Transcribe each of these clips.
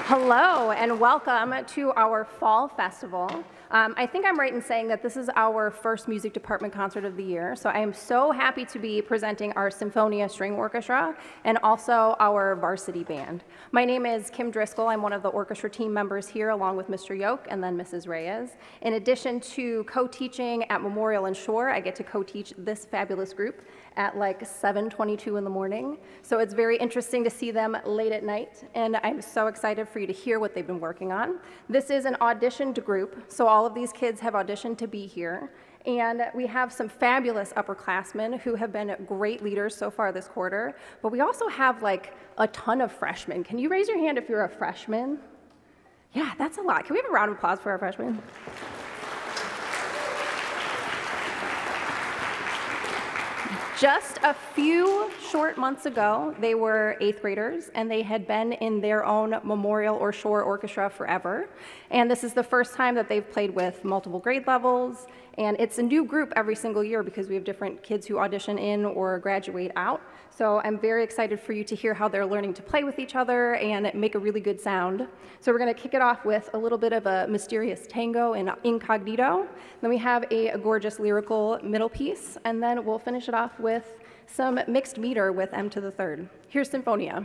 Hello and welcome to our fall festival. I think I'm right in saying that this is our first music department concert of the year, so I am so happy to be presenting our Symphonia String Orchestra and also our Varsity Band. My name is Kim Driscoll. I'm one of the orchestra team members here along with Mr. Yoke and then Mrs. Reyes. In addition to co-teaching at Memorial and Shore, I get to co-teach this fabulous group at like 7:22 in the morning. So it's very interesting to see them late at night, and I'm so excited for you to hear what they've been working on. This is an auditioned group, so all of these kids have auditioned to be here. And we have some fabulous upperclassmen who have been great leaders so far this quarter, but we also have like a ton of freshmen. Can you raise your hand if you're a freshman? Yeah, that's a lot. Can we have a round of applause for our freshmen? Just a few short months ago, they were 8th graders, and they had been in their own Memorial or Shore orchestra forever. And this is the first time that they've played with multiple grade levels, and it's a new group every single year because we have different kids who audition in or graduate out. So I'm very excited for you to hear how they're learning to play with each other and make a really good sound. So we're going to kick it off with a little bit of a mysterious tango in incognito. Then we have a gorgeous lyrical middle piece, and then we'll finish it off with some mixed meter with M to the third. Here's Symphonia.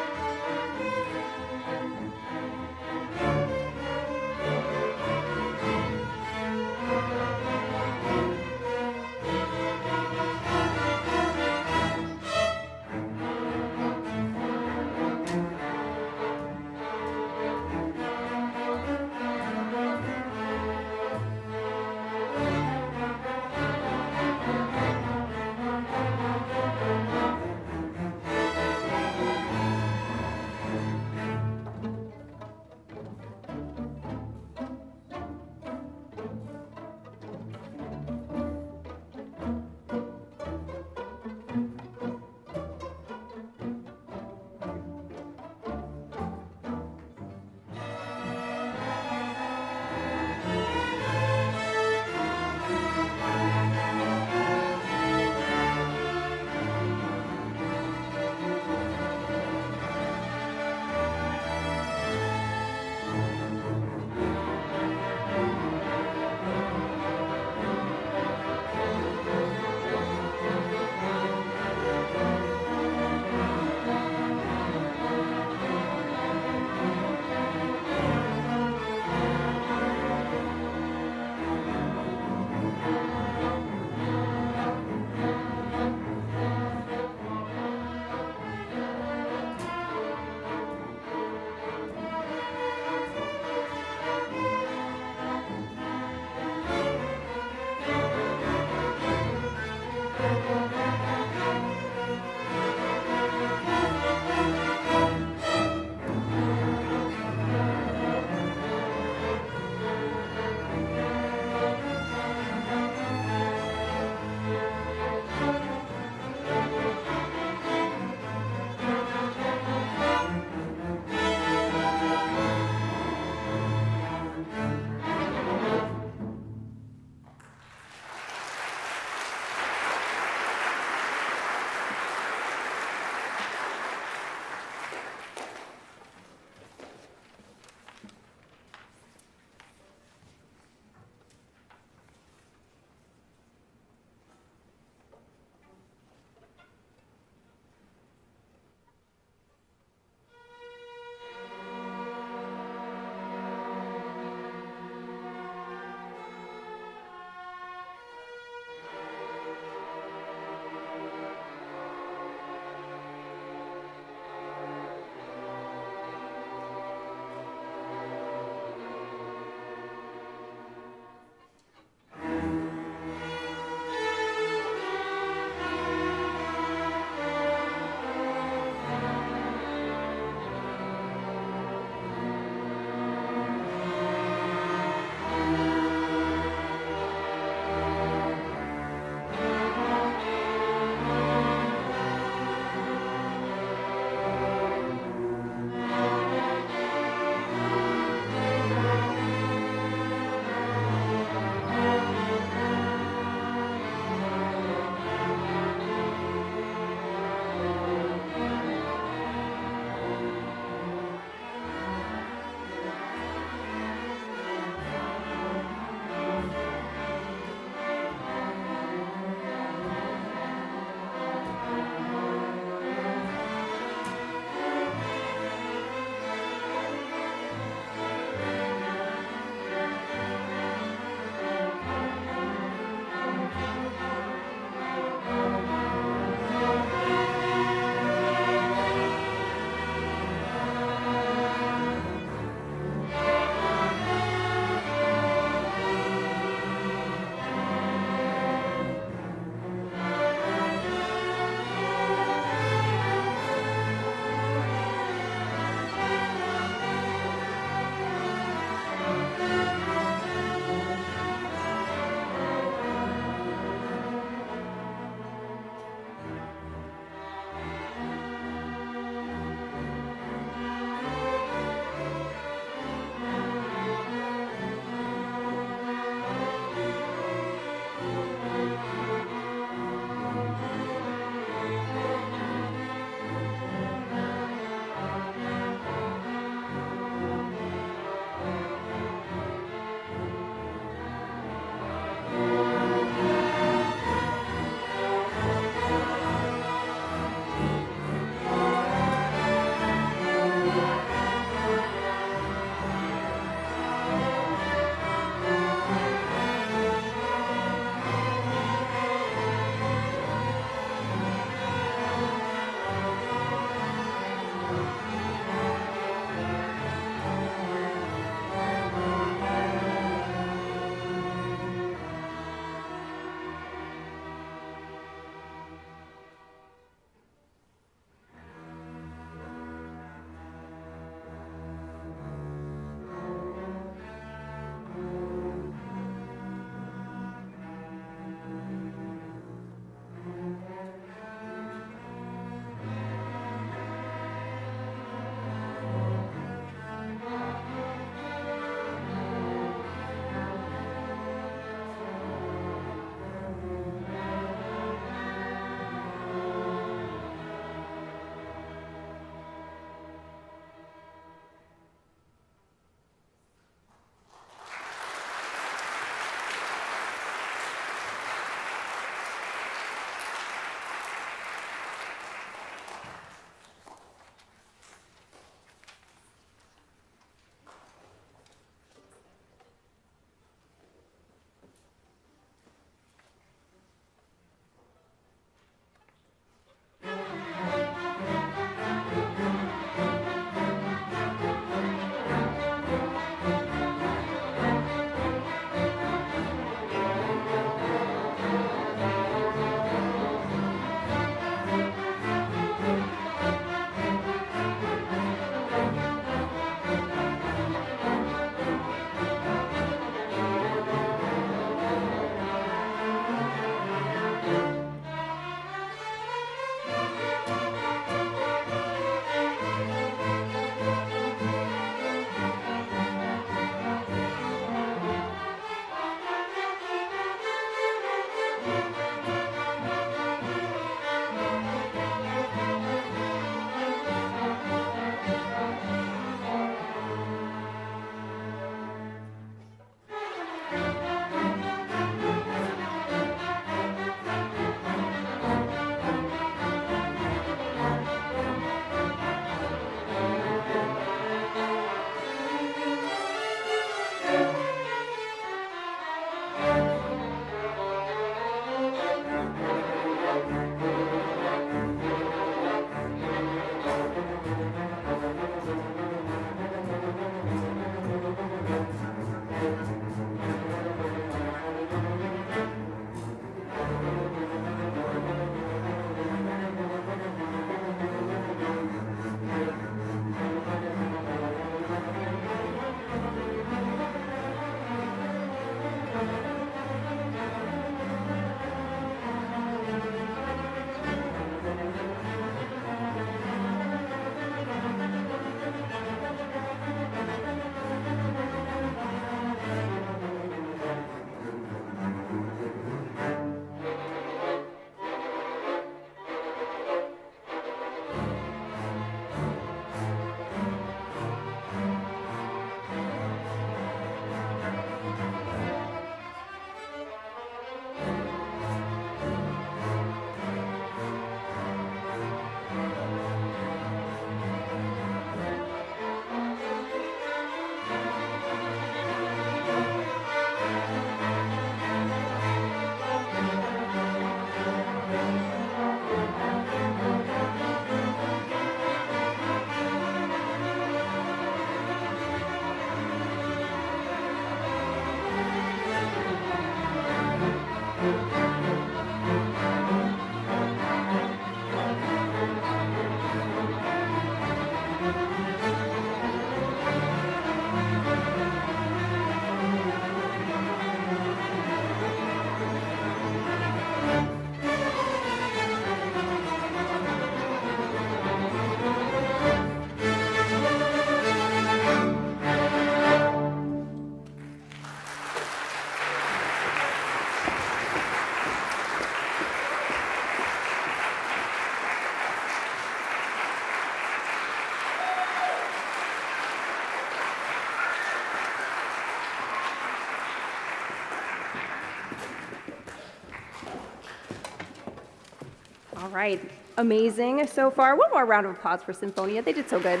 All right, amazing so far. One more round of applause for Sinfonia. They did so good.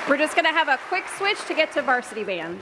We're just going to have a quick switch to get to Varsity Band.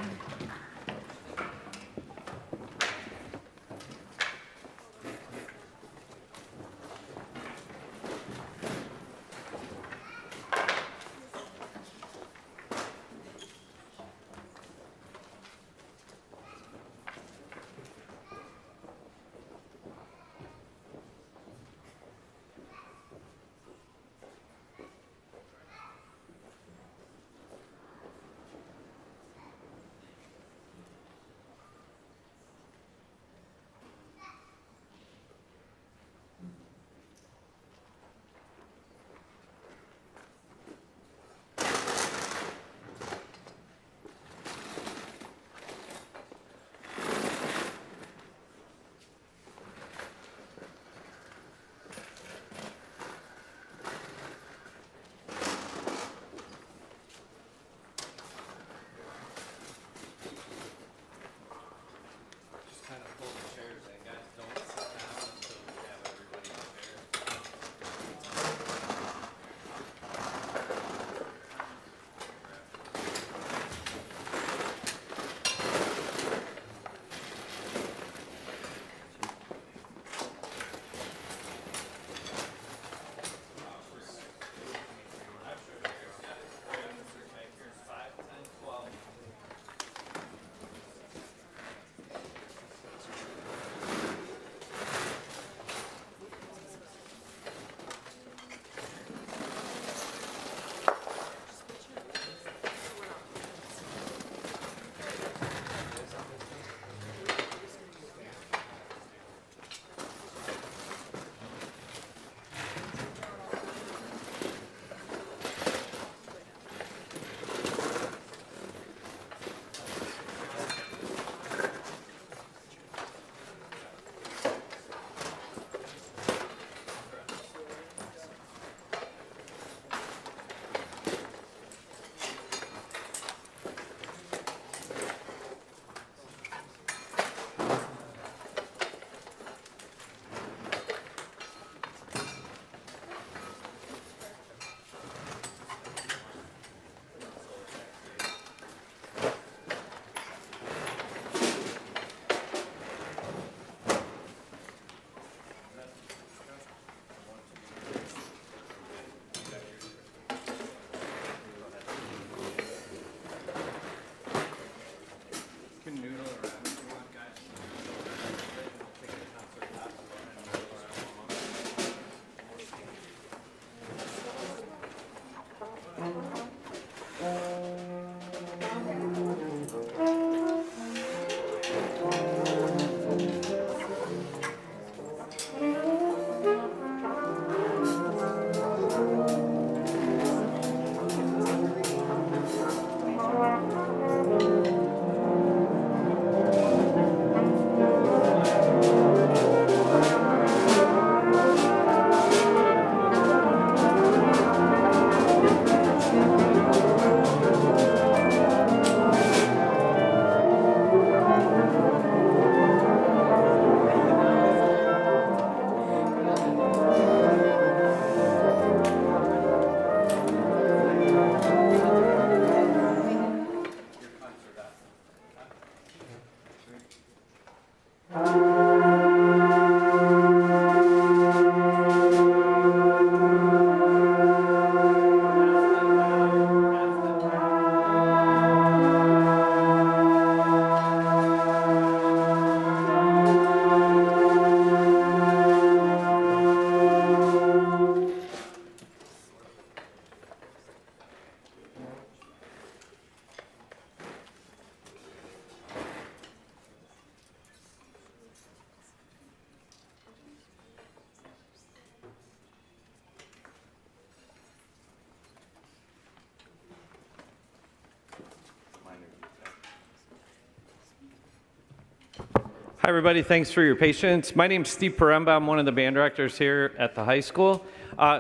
Hi, everybody. Thanks for your patience. My name's Steve Paremba. I'm one of the band directors here at the high school.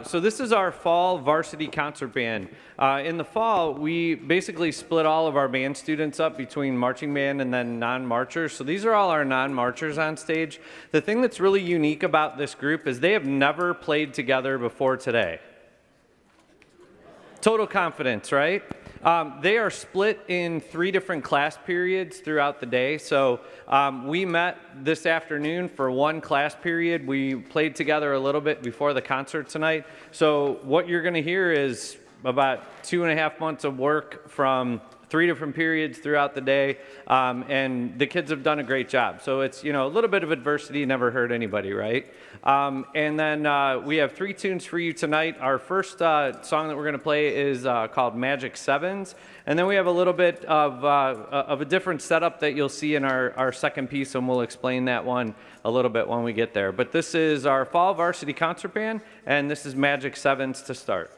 So this is our fall varsity concert band. In the fall, we basically split all of our band students up between marching band and then non-marchers. So these are all our non-marchers on stage. The thing that's really unique about this group is they have never played together before today. Total confidence, right? They are split in 3 different class periods throughout the day. So we met this afternoon for one class period. We played together a little bit before the concert tonight. So what you're going to hear is about 2.5 months of work from 3 different periods throughout the day, and the kids have done a great job. So it's, a little bit of adversity never hurt anybody, right? And then we have 3 tunes for you tonight. Our first song that we're going to play is called Magic Sevens, and then we have a little bit of a different setup that you'll see in our second piece, and we'll explain that one a little bit when we get there. But this is our Fall Varsity Concert Band, and this is Magic Sevens to start.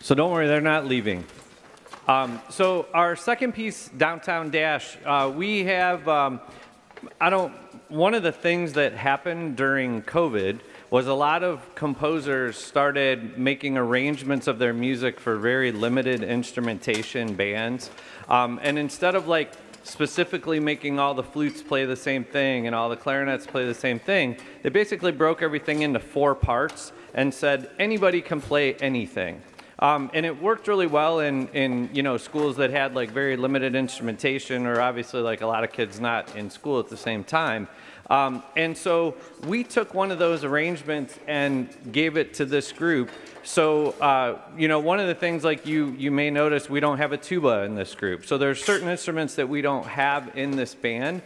So don't worry, they're not leaving. So our second piece, Downtown Dash, we have, one of the things that happened during COVID was a lot of composers started making arrangements of their music for very limited instrumentation bands. And instead of specifically making all the flutes play the same thing and all the clarinets play the same thing, they basically broke everything into 4 parts and said anybody can play anything. And it worked really well in schools that had very limited instrumentation, or obviously a lot of kids not in school at the same time. And so we took one of those arrangements and gave it to this group. So one of the things you may notice, we don't have a tuba in this group. So there's certain instruments that we don't have in this band,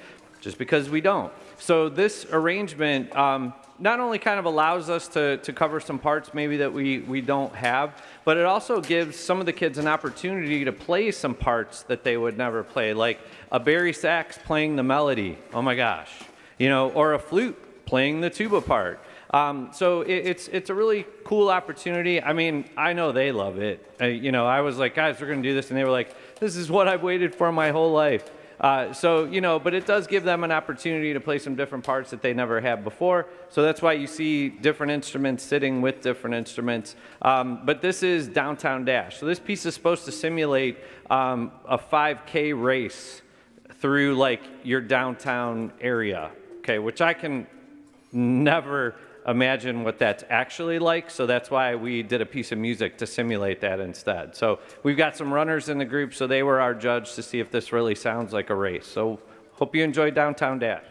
just because we don't. So this arrangement not only kind of allows us to cover some parts maybe that we don't have, but it also gives some of the kids an opportunity to play some parts that they would never play, like a Barry sax playing the melody, oh my gosh, or a flute playing the tuba part. So it's a really cool opportunity. I mean, I know they love it. I was like, guys, we're going to do this, and they were like, this is what I've waited for my whole life. But it does give them an opportunity to play some different parts that they never had before. So that's why you see different instruments sitting with different instruments. But this is Downtown Dash. So this piece is supposed to simulate a 5K race through like your downtown area, okay, which I can never imagine what that's actually like, so that's why we did a piece of music to simulate that instead. So we've got some runners in the group, so they were our judge to see if this really sounds like a race. So hope you enjoyed Downtown Dash.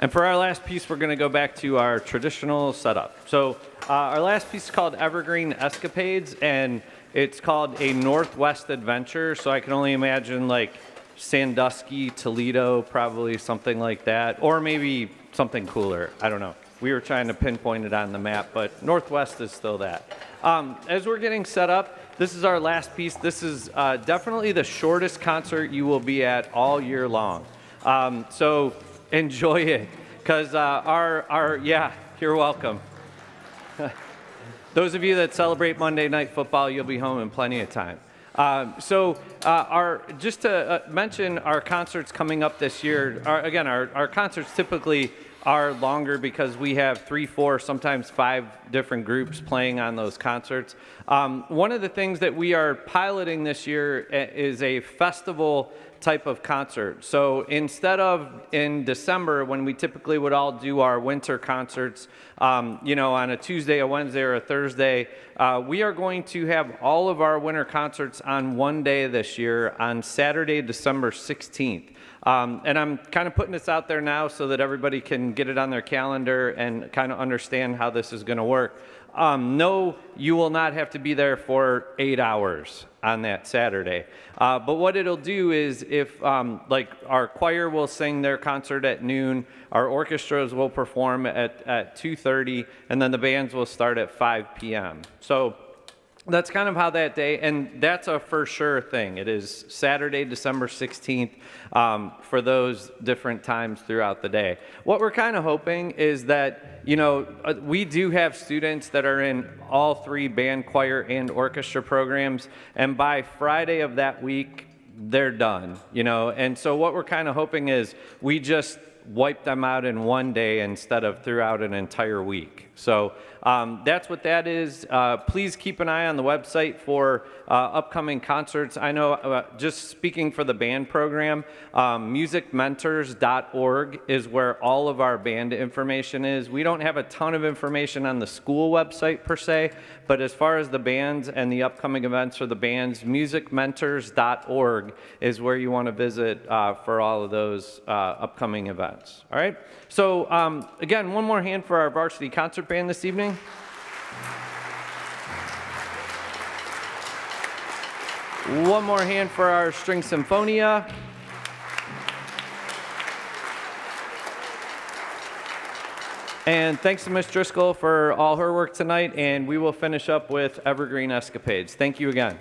And for our last piece, we're going to go back to our traditional setup. So our last piece is called Evergreen Escapades, and it's called a Northwest Adventure. So I can only imagine like Sandusky, Toledo, probably something like that, or maybe something cooler. I don't know. We were trying to pinpoint it on the map, but Northwest is still that. As we're getting set up, this is our last piece. This is definitely the shortest concert you will be at all year long. So enjoy it, because yeah, you're welcome. those of you that celebrate Monday Night Football, you'll be home in plenty of time. Just to mention our concerts coming up this year, our concerts typically are longer because we have 3, 4, sometimes 5 different groups playing on those concerts. One of the things that we are piloting this year is a festival type of concert. So instead of in December when we typically would all do our winter concerts, on a Tuesday, a Wednesday, or a Thursday, we are going to have all of our winter concerts on one day this year on Saturday, December 16th. And I'm kind of putting this out there now so that everybody can get it on their calendar and kind of understand how this is going to work. No, you will not have to be there for 8 hours on that Saturday. But what it'll do is if, our choir will sing their concert at noon, our orchestras will perform at 2:30, and then the bands will start at 5 p.m. So that's kind of how that day, and that's a for sure thing. It is Saturday, December 16th, for those different times throughout the day. What we're kind of hoping is that, we do have students that are in all 3 band, choir, and orchestra programs, and by Friday of that week, they're done, And so what we're kind of hoping is we just wipe them out in one day instead of throughout an entire week. So that's what that is. Please keep an eye on the website for upcoming concerts. I know, just speaking for the band program, musicmentors.org is where all of our band information is. We don't have a ton of information on the school website per se, but as far as the bands and the upcoming events for the bands, musicmentors.org is where you want to visit for all of those upcoming events. All right? So again, one more hand for our varsity concert band this evening. One more hand for our string symphonia. And thanks to Ms. Driscoll for all her work tonight, and we will finish up with Evergreen Escapades. Thank you again.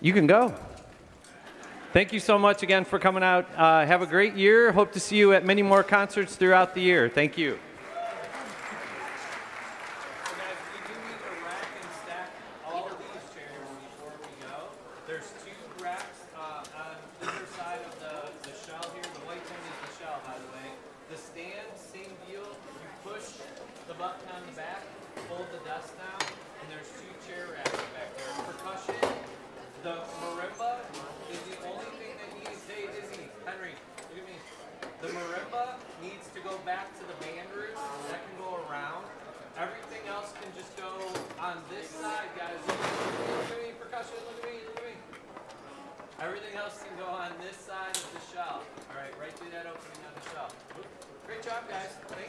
You can go. Thank you so much again for coming out. Have a great year. Hope to see you at many more concerts throughout the year. Thank you. There's two racks on either side of the shell here. The white one is the shell, by the way. The stand, same deal. You push the button on the back, hold the desk down, and there's two chair racks back there. Percussion, the marimba is the only thing that needs, hey Izzy, Henry, look at me. The marimba needs to go back to the band room. That can go around. Everything else can just go on this side, guys. Look at me, percussion, look at me, look at me. Everything else can go on this side of the shell. All right, right through that opening on the shell. Great job, guys. Thank you.